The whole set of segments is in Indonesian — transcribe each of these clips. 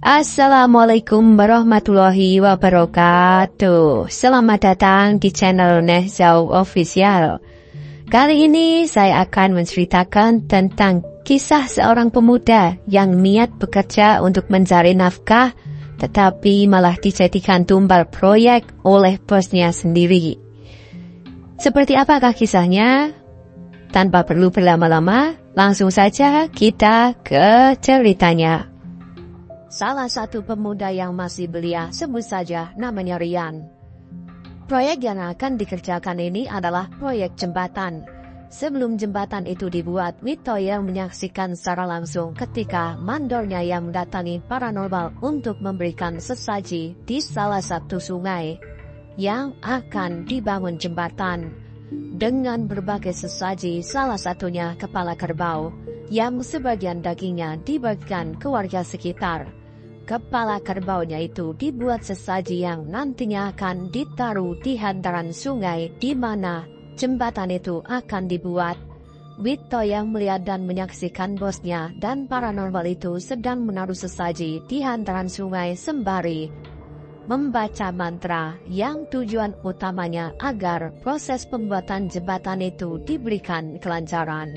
Assalamualaikum warahmatullahi wabarakatuh. Selamat datang di channel Nehzau Official. Kali ini saya akan menceritakan tentang kisah seorang pemuda yang niat bekerja untuk mencari nafkah, tetapi malah dijadikan tumbal proyek oleh bosnya sendiri. Seperti apakah kisahnya? Tanpa perlu berlama-lama, langsung saja kita ke ceritanya. Salah satu pemuda yang masih belia, sebut saja namanya Rian. Proyek yang akan dikerjakan ini adalah proyek jembatan. Sebelum jembatan itu dibuat, Wito yang menyaksikan secara langsung ketika mandornya yang mendatangi paranormal untuk memberikan sesaji di salah satu sungai yang akan dibangun jembatan. Dengan berbagai sesaji, salah satunya kepala kerbau, yang sebagian dagingnya dibagikan ke warga sekitar. Kepala kerbaunya itu dibuat sesaji yang nantinya akan ditaruh di hantaran sungai di mana jembatan itu akan dibuat. Wito yang melihat dan menyaksikan bosnya dan paranormal itu sedang menaruh sesaji di hantaran sungai sembari membaca mantra yang tujuan utamanya agar proses pembuatan jembatan itu diberikan kelancaran.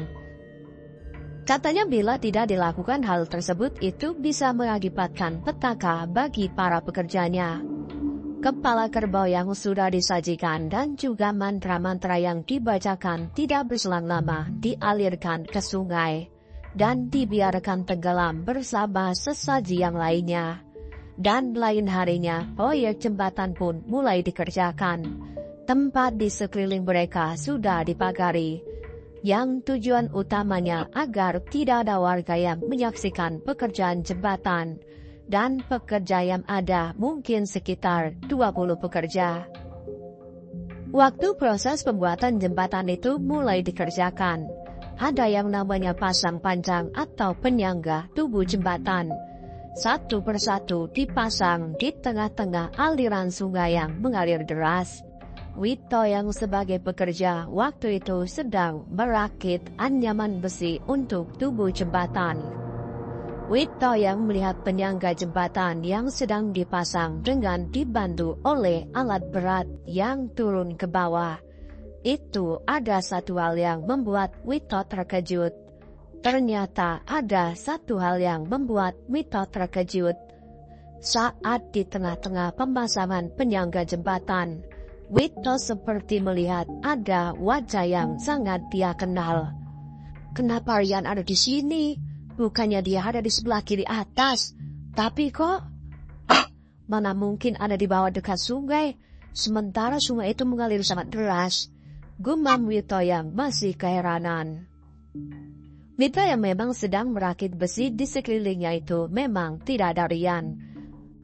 Katanya bila tidak dilakukan hal tersebut itu bisa mengakibatkan petaka bagi para pekerjanya. Kepala kerbau yang sudah disajikan dan juga mantra-mantra yang dibacakan tidak berselang lama dialirkan ke sungai dan dibiarkan tenggelam bersama sesaji yang lainnya. Dan lain harinya proyek jembatan pun mulai dikerjakan. Tempat di sekeliling mereka sudah dipagari, yang tujuan utamanya agar tidak ada warga yang menyaksikan pekerjaan jembatan, dan pekerja yang ada mungkin sekitar 20 pekerja. Waktu proses pembuatan jembatan itu mulai dikerjakan, ada yang namanya pasang panjang atau penyangga tubuh jembatan. Satu persatu dipasang di tengah-tengah aliran sungai yang mengalir deras. Wito yang sebagai pekerja waktu itu sedang merakit anyaman besi untuk tubuh jembatan. Wito yang melihat penyangga jembatan yang sedang dipasang dengan dibantu oleh alat berat yang turun ke bawah. Itu ada satu hal yang membuat Wito terkejut. Ternyata ada satu hal yang membuat Wito terkejut. Saat di tengah-tengah pemasangan penyangga jembatan, Wito seperti melihat ada wajah yang sangat dia kenal. Kenapa Rian ada di sini? Bukannya dia ada di sebelah kiri atas. Tapi kok? Mana mungkin ada di bawah dekat sungai? Sementara sungai itu mengalir sangat deras. Gumam Wito yang masih keheranan. Wito yang memang sedang merakit besi di sekelilingnya itu memang tidak ada Rian.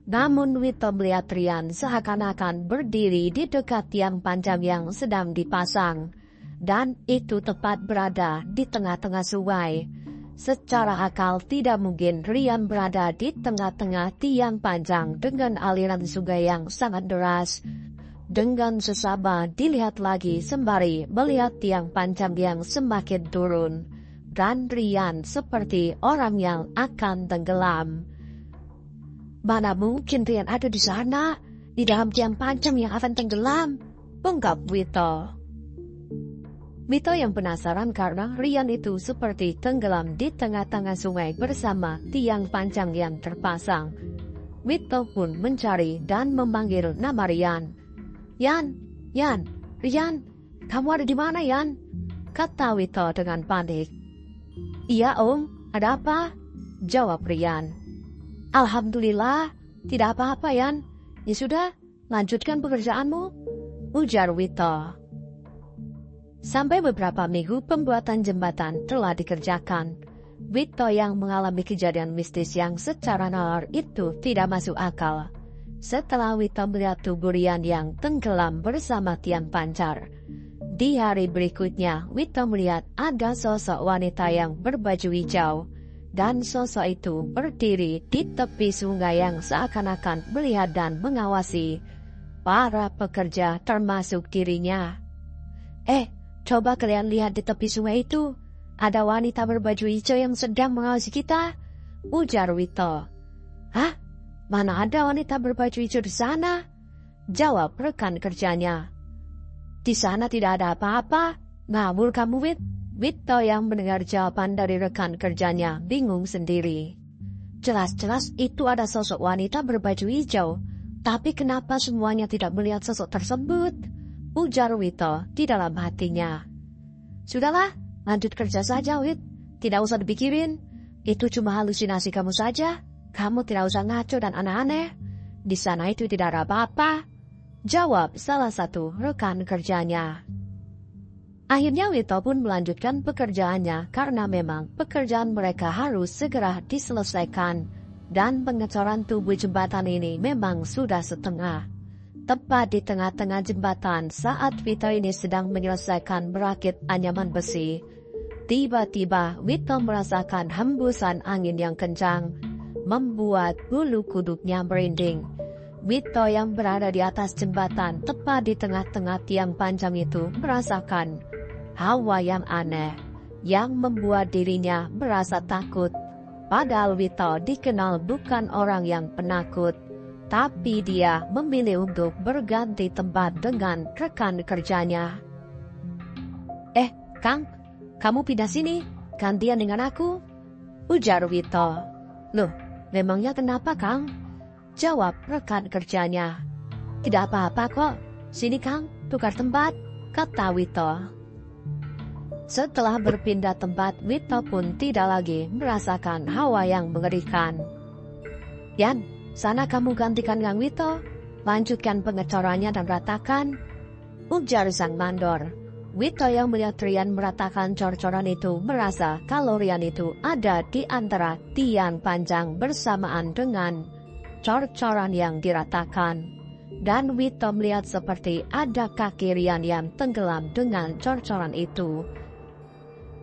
Namun Wito melihat Rian seakan-akan berdiri di dekat tiang panjang yang sedang dipasang. Dan itu tepat berada di tengah-tengah sungai. Secara akal tidak mungkin Rian berada di tengah-tengah tiang panjang dengan aliran sungai yang sangat deras. Dengan sesama dilihat lagi sembari melihat tiang panjang yang semakin turun. Dan Rian seperti orang yang akan tenggelam. Mana mungkin Rian ada di sana, di dalam tiang panjang yang akan tenggelam, ungkap Wito. Wito yang penasaran karena Rian itu seperti tenggelam di tengah-tengah sungai bersama tiang panjang yang terpasang. Wito pun mencari dan memanggil nama Rian. Yan, Rian, kamu ada di mana Yan? Kata Wito dengan panik. Iya Om, ada apa? Jawab Rian. Alhamdulillah, tidak apa-apa Yan. Ya sudah, lanjutkan pekerjaanmu, ujar Wito. Sampai beberapa minggu pembuatan jembatan telah dikerjakan. Wito yang mengalami kejadian mistis yang secara nalar itu tidak masuk akal. Setelah Wito melihat tubuh Rian yang tenggelam bersama tiang pancar. Di hari berikutnya, Wito melihat ada sosok wanita yang berbaju hijau. Dan sosok itu berdiri di tepi sungai yang seakan-akan melihat dan mengawasi para pekerja termasuk dirinya. Coba kalian lihat di tepi sungai itu. Ada wanita berbaju hijau yang sedang mengawasi kita, ujar Wito. Hah? Mana ada wanita berbaju hijau di sana? Jawab rekan kerjanya. Di sana tidak ada apa-apa. Ngawur kamu, Wit. Wito yang mendengar jawaban dari rekan kerjanya bingung sendiri. Jelas-jelas itu ada sosok wanita berbaju hijau. Tapi kenapa semuanya tidak melihat sosok tersebut? Ujar Wito di dalam hatinya. Sudahlah, lanjut kerja saja, Wit. Tidak usah dipikirin. Itu cuma halusinasi kamu saja. Kamu tidak usah ngaco dan aneh-aneh. Di sana itu tidak ada apa-apa. Jawab salah satu rekan kerjanya. Akhirnya Wito pun melanjutkan pekerjaannya karena memang pekerjaan mereka harus segera diselesaikan. Dan pengecoran tubuh jembatan ini memang sudah setengah. Tepat di tengah-tengah jembatan saat Wito ini sedang menyelesaikan merakit anyaman besi. Tiba-tiba Wito merasakan hembusan angin yang kencang, membuat bulu kuduknya merinding. Wito yang berada di atas jembatan tepat di tengah-tengah tiang panjang itu merasakan hawa yang aneh yang membuat dirinya merasa takut. Padahal Wito dikenal bukan orang yang penakut, tapi dia memilih untuk berganti tempat dengan rekan kerjanya. Kang, kamu pindah sini, gantian dengan aku, ujar Wito. Loh, memangnya kenapa, Kang? Jawab rekan kerjanya. Tidak apa-apa kok, sini Kang, tukar tempat, kata Wito. Setelah berpindah tempat, Wito pun tidak lagi merasakan hawa yang mengerikan. Yan, sana kamu gantikan Kang Wito, lanjutkan pengecorannya dan ratakan, ujar sang mandor. Wito yang melihat Rian meratakan cor-coran itu merasa kalau Rian itu ada di antara tiang panjang bersamaan dengan cor-coran yang diratakan. Dan Wito melihat seperti ada kaki Rian yang tenggelam dengan cor-coran itu.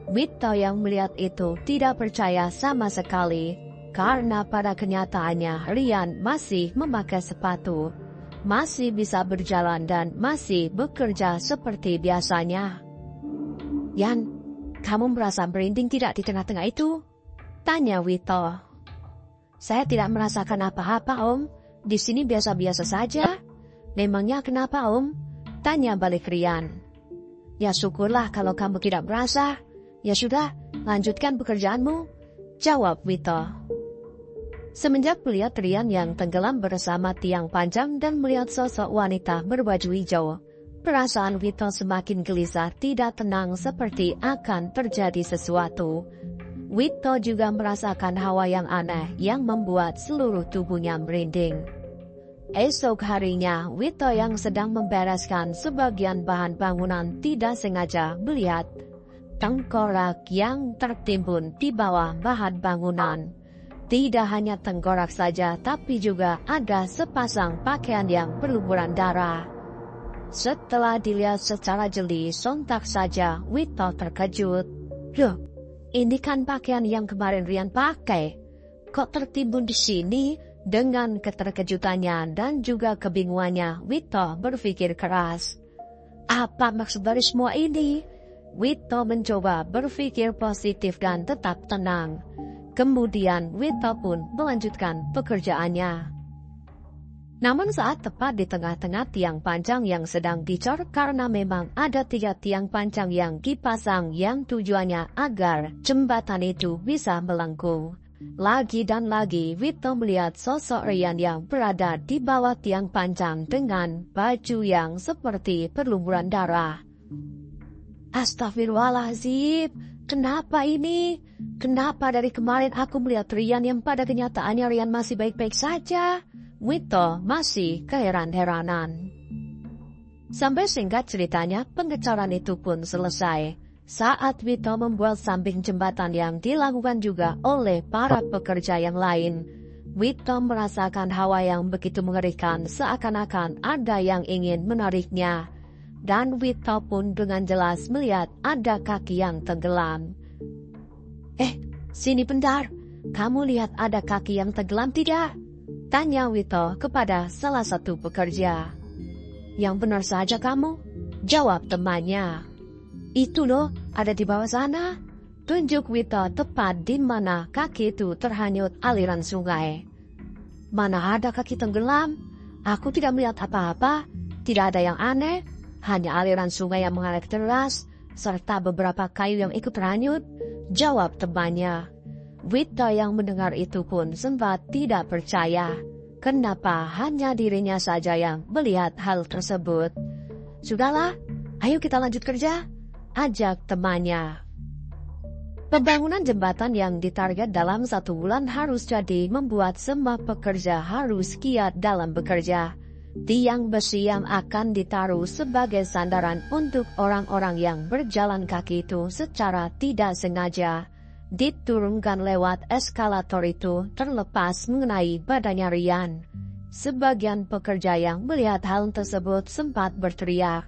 Wito yang melihat itu tidak percaya sama sekali, karena pada kenyataannya Rian masih memakai sepatu, masih bisa berjalan dan masih bekerja seperti biasanya. Yan, kamu merasa merinding tidak di tengah-tengah itu? Tanya Wito. Saya tidak merasakan apa-apa, Om. Di sini biasa-biasa saja. Memangnya kenapa, Om? Tanya balik Rian. Ya syukurlah kalau kamu tidak merasa. Ya sudah, lanjutkan pekerjaanmu, jawab Wito. Semenjak melihat Rian yang tenggelam bersama tiang panjang dan melihat sosok wanita berbaju hijau, perasaan Wito semakin gelisah, tidak tenang seperti akan terjadi sesuatu. Wito juga merasakan hawa yang aneh yang membuat seluruh tubuhnya merinding. Esok harinya, Wito yang sedang membereskan sebagian bahan bangunan tidak sengaja melihat tengkorak yang tertimbun di bawah bahan bangunan. Tidak hanya tengkorak saja, tapi juga ada sepasang pakaian yang berlumuran darah. Setelah dilihat secara jeli, sontak saja Wito terkejut. Loh, ini kan pakaian yang kemarin Rian pakai. Kok tertimbun di sini? Dengan keterkejutannya dan juga kebingungannya, Wito berpikir keras. Apa maksud dari semua ini? Wito mencoba berpikir positif dan tetap tenang. Kemudian Wito pun melanjutkan pekerjaannya. Namun saat tepat di tengah-tengah tiang panjang yang sedang dicor, karena memang ada 3 tiang panjang yang dipasang yang tujuannya agar jembatan itu bisa melengkung. Lagi dan lagi Wito melihat sosok Rian yang berada di bawah tiang panjang dengan baju yang seperti berlumuran darah. Astagfirullahaladzim, kenapa ini? Kenapa dari kemarin aku melihat Rian yang pada kenyataannya Rian masih baik-baik saja? Wito masih keheran-heranan. Sampai singkat ceritanya, pengecoran itu pun selesai. Saat Wito membuat samping jembatan yang dilakukan juga oleh para pekerja yang lain, Wito merasakan hawa yang begitu mengerikan, seakan-akan ada yang ingin menariknya. Dan Wito pun dengan jelas melihat ada kaki yang tenggelam. Sini bentar, kamu lihat ada kaki yang tenggelam tidak? Tanya Wito kepada salah satu pekerja. Yang benar saja kamu, jawab temannya. Itu loh, ada di bawah sana. Tunjuk Wito tepat di mana kaki itu terhanyut aliran sungai. Mana ada kaki tenggelam? Aku tidak melihat apa-apa. Tidak ada yang aneh. Hanya aliran sungai yang mengalir deras, serta beberapa kayu yang ikut ranyut. Jawab temannya. Wito yang mendengar itu pun sempat tidak percaya. Kenapa hanya dirinya saja yang melihat hal tersebut? Sudahlah, ayo kita lanjut kerja, ajak temannya. Pembangunan jembatan yang ditarget dalam 1 bulan harus jadi membuat semua pekerja harus giat dalam bekerja. Tiang besi yang akan ditaruh sebagai sandaran untuk orang-orang yang berjalan kaki itu secara tidak sengaja diturunkan lewat eskalator itu terlepas mengenai badannya Rian. Sebagian pekerja yang melihat hal tersebut sempat berteriak,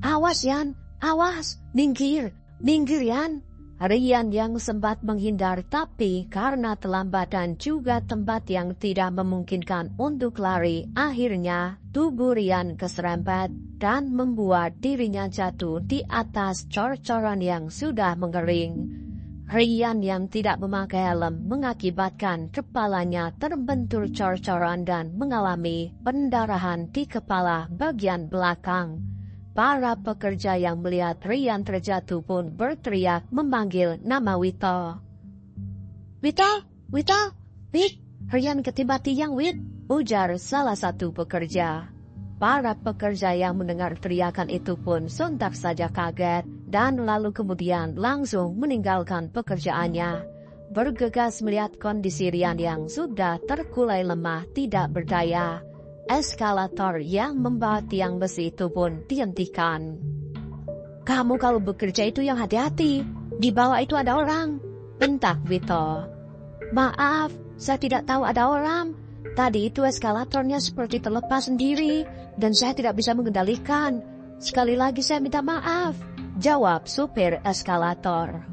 "Awas Yan, awas, minggir, minggir Yan." Rian yang sempat menghindar tapi karena terlambat dan juga tempat yang tidak memungkinkan untuk lari, akhirnya tubuh Rian keserempet dan membuat dirinya jatuh di atas cor-coran yang sudah mengering. Rian yang tidak memakai helm mengakibatkan kepalanya terbentur cor-coran dan mengalami pendarahan di kepala bagian belakang. Para pekerja yang melihat Rian terjatuh pun berteriak memanggil nama Wito. "Wito, Wito, Wit, Rian ketimpa tiang Wit," ujar salah satu pekerja. Para pekerja yang mendengar teriakan itu pun sontak saja kaget dan lalu kemudian langsung meninggalkan pekerjaannya. Bergegas melihat kondisi Rian yang sudah terkulai lemah tidak berdaya. Eskalator yang membawa tiang besi itu pun dihentikan. "Kamu kalau bekerja itu yang hati-hati, di bawah itu ada orang," bentak Wito. "Maaf, saya tidak tahu ada orang. Tadi itu eskalatornya seperti terlepas sendiri dan saya tidak bisa mengendalikan. Sekali lagi saya minta maaf," jawab supir eskalator.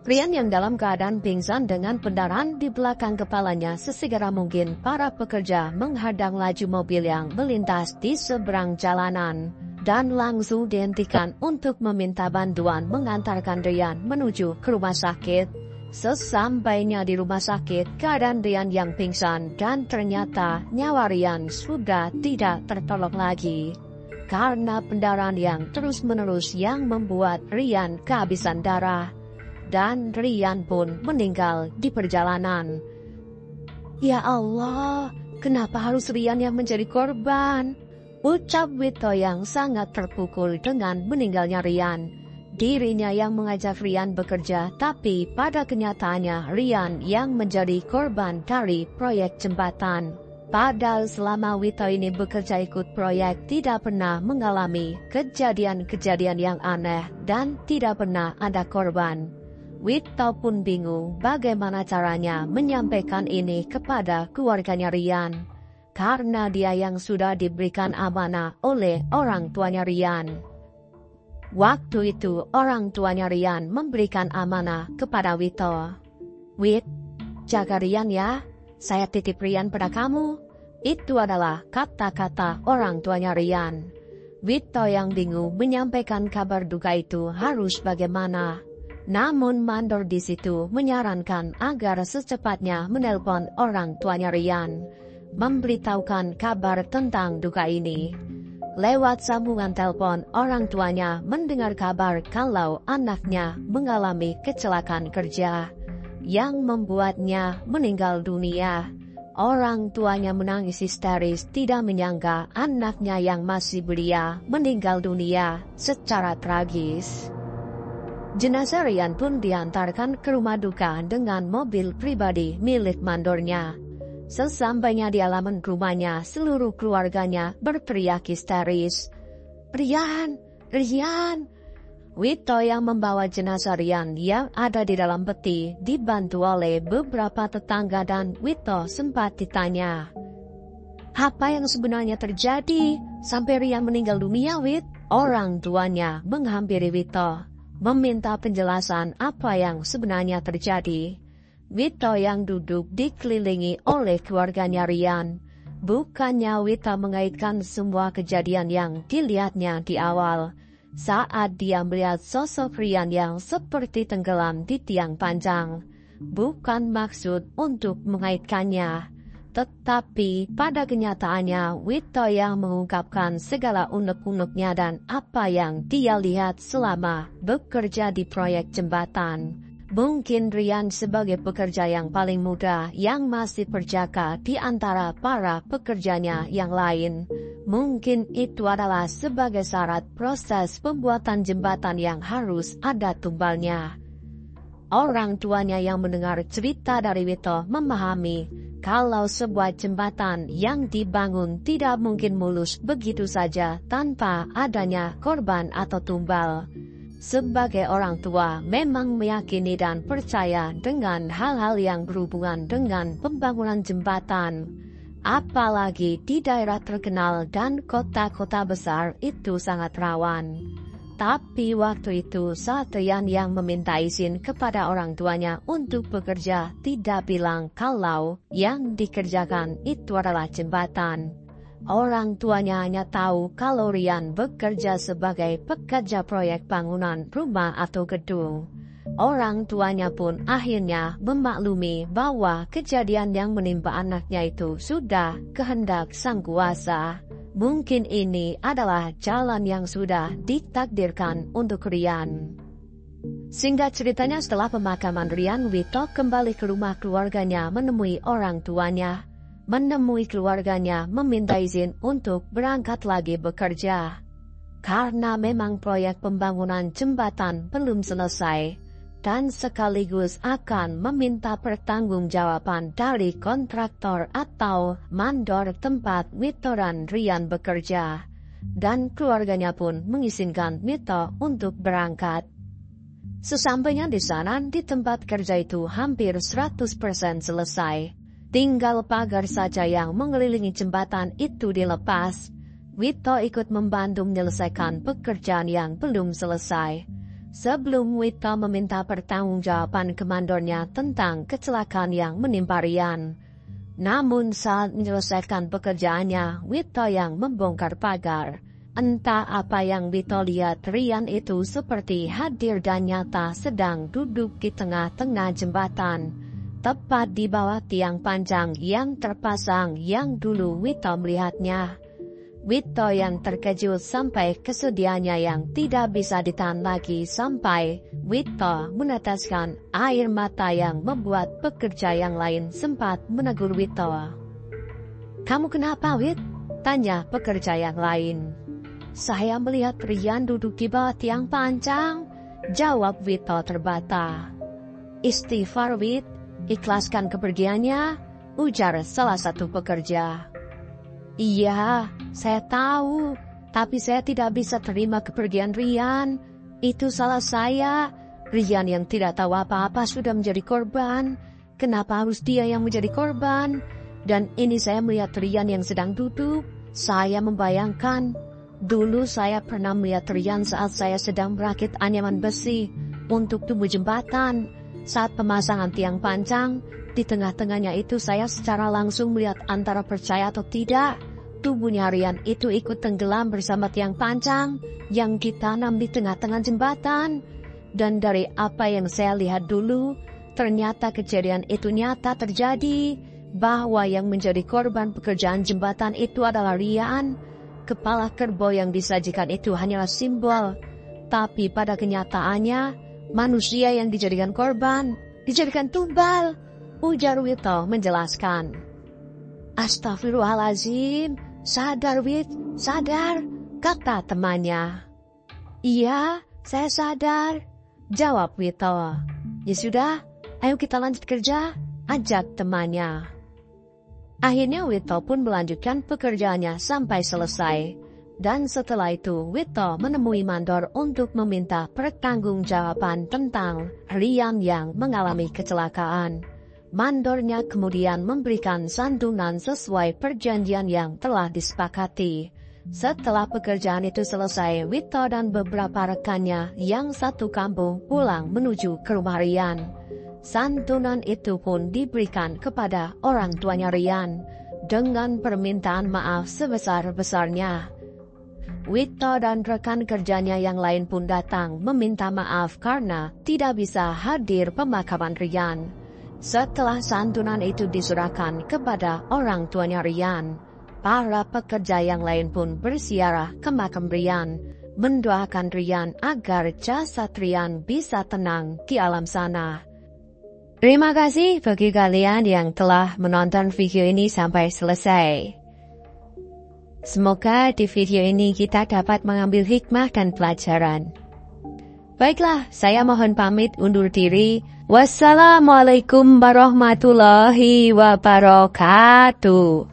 Rian yang dalam keadaan pingsan dengan pendarahan di belakang kepalanya, sesegera mungkin para pekerja menghadang laju mobil yang melintas di seberang jalanan dan langsung dihentikan untuk meminta bantuan mengantarkan Rian menuju ke rumah sakit. Sesampainya di rumah sakit, keadaan Rian yang pingsan dan ternyata nyawa Rian sudah tidak tertolong lagi karena pendarahan yang terus-menerus yang membuat Rian kehabisan darah. Dan Rian pun meninggal di perjalanan. "Ya Allah, kenapa harus Rian yang menjadi korban?" ucap Wito yang sangat terpukul dengan meninggalnya Rian. Dirinya yang mengajak Rian bekerja, tapi pada kenyataannya Rian yang menjadi korban dari proyek jembatan. Padahal selama Wito ini bekerja ikut proyek tidak pernah mengalami kejadian-kejadian yang aneh dan tidak pernah ada korban. Wito pun bingung bagaimana caranya menyampaikan ini kepada keluarganya Rian, karena dia yang sudah diberikan amanah oleh orang tuanya Rian. Waktu itu orang tuanya Rian memberikan amanah kepada Wito. "Wit, jaga Rian ya, saya titip Rian pada kamu." Itu adalah kata-kata orang tuanya Rian. Wito yang bingung menyampaikan kabar duka itu harus bagaimana. Namun mandor di situ menyarankan agar secepatnya menelpon orang tuanya Rian, memberitahukan kabar tentang duka ini. Lewat sambungan telepon, orang tuanya mendengar kabar kalau anaknya mengalami kecelakaan kerja yang membuatnya meninggal dunia. Orang tuanya menangis histeris, tidak menyangka anaknya yang masih belia meninggal dunia secara tragis. Jenazah Rian pun diantarkan ke rumah duka dengan mobil pribadi milik mandornya. Sesampainya di halaman rumahnya, seluruh keluarganya berteriak histeris, "Rian, Rian!" Wito yang membawa jenazah Rian yang ada di dalam peti dibantu oleh beberapa tetangga dan Wito sempat ditanya, "Apa yang sebenarnya terjadi sampai Rian meninggal dunia, Wit?" Orang tuanya menghampiri Wito, meminta penjelasan apa yang sebenarnya terjadi. Wito yang duduk dikelilingi oleh keluarganya Rian. Bukannya Wito mengaitkan semua kejadian yang dilihatnya di awal, saat dia melihat sosok Rian yang seperti tenggelam di tiang panjang. Bukan maksud untuk mengaitkannya. Tetapi pada kenyataannya Wito yang mengungkapkan segala unek-uneknya dan apa yang dia lihat selama bekerja di proyek jembatan. Mungkin Rian sebagai pekerja yang paling muda yang masih berjaga di antara para pekerjanya yang lain. Mungkin itu adalah sebagai syarat proses pembuatan jembatan yang harus ada tumbalnya. Orang tuanya yang mendengar cerita dari Wito memahami kalau sebuah jembatan yang dibangun tidak mungkin mulus begitu saja tanpa adanya korban atau tumbal. Sebagai orang tua memang meyakini dan percaya dengan hal-hal yang berhubungan dengan pembangunan jembatan. Apalagi di daerah terkenal dan kota-kota besar itu sangat rawan. Tapi waktu itu saat Rian yang meminta izin kepada orang tuanya untuk bekerja tidak bilang kalau yang dikerjakan itu adalah jembatan. Orang tuanya hanya tahu kalau Rian bekerja sebagai pekerja proyek bangunan rumah atau gedung. Orang tuanya pun akhirnya memaklumi bahwa kejadian yang menimpa anaknya itu sudah kehendak Sang Kuasa. Mungkin ini adalah jalan yang sudah ditakdirkan untuk Rian. Singkat ceritanya setelah pemakaman Rian, Wito kembali ke rumah keluarganya menemui orang tuanya. Menemui keluarganya meminta izin untuk berangkat lagi bekerja. Karena memang proyek pembangunan jembatan belum selesai, dan sekaligus akan meminta pertanggungjawaban dari kontraktor atau mandor tempat Wito dan Rian bekerja. Dan keluarganya pun mengizinkan Wito untuk berangkat. Sesampainya di sana, di tempat kerja itu hampir 100% selesai. Tinggal pagar saja yang mengelilingi jembatan itu dilepas. Wito ikut membantu menyelesaikan pekerjaan yang belum selesai. Sebelum Wito meminta pertanggungjawaban ke mandornya tentang kecelakaan yang menimpa Rian. Namun saat menyelesaikan pekerjaannya, Wito yang membongkar pagar. Entah apa yang Wito lihat, Rian itu seperti hadir dan nyata sedang duduk di tengah-tengah jembatan. Tepat di bawah tiang panjang yang terpasang yang dulu Wito melihatnya. Wito yang terkejut sampai kesedihannya yang tidak bisa ditahan lagi sampai Wito meneteskan air mata yang membuat pekerja yang lain sempat menegur Wito. "Kamu kenapa, Wit?" tanya pekerja yang lain. "Saya melihat Rian duduk di bawah tiang panjang," jawab Wito terbata. "Istighfar, Wit. Ikhlaskan kepergiannya," ujar salah satu pekerja. "Iya, saya tahu, tapi saya tidak bisa terima kepergian Rian. Itu salah saya. Rian yang tidak tahu apa-apa sudah menjadi korban. Kenapa harus dia yang menjadi korban? Dan ini saya melihat Rian yang sedang duduk. Saya membayangkan, dulu saya pernah melihat Rian saat saya sedang merakit anyaman besi untuk tubuh jembatan. Saat pemasangan tiang panjang, di tengah-tengahnya itu saya secara langsung melihat antara percaya atau tidak, tubuhnya Rian itu ikut tenggelam bersama tiang panjang yang ditanam di tengah-tengah jembatan. Dan dari apa yang saya lihat dulu, ternyata kejadian itu nyata terjadi, bahwa yang menjadi korban pekerjaan jembatan itu adalah Rian. Kepala kerbau yang disajikan itu hanyalah simbol, tapi pada kenyataannya, manusia yang dijadikan korban, dijadikan tumbal," ujar Wito menjelaskan. "Astagfirullahaladzim, sadar Wit, sadar," kata temannya. "Iya, saya sadar," jawab Wito. "Ya sudah, ayo kita lanjut kerja," ajak temannya. Akhirnya Wito pun melanjutkan pekerjaannya sampai selesai. Dan setelah itu Wito menemui mandor untuk meminta pertanggungjawaban tentang Rian yang mengalami kecelakaan. Mandornya kemudian memberikan santunan sesuai perjanjian yang telah disepakati. Setelah pekerjaan itu selesai, Wito dan beberapa rekannya yang satu kampung pulang menuju ke rumah Rian. Santunan itu pun diberikan kepada orang tuanya Rian dengan permintaan maaf sebesar-besarnya. Wito dan rekan kerjanya yang lain pun datang meminta maaf karena tidak bisa hadir pemakaman Rian. Setelah santunan itu diserahkan kepada orang tuanya Rian, para pekerja yang lain pun berziarah ke makam Rian, mendoakan Rian agar jasad Rian bisa tenang di alam sana. Terima kasih bagi kalian yang telah menonton video ini sampai selesai. Semoga di video ini kita dapat mengambil hikmah dan pelajaran. Baiklah, saya mohon pamit undur diri. Wassalamualaikum warahmatullahi wabarakatuh.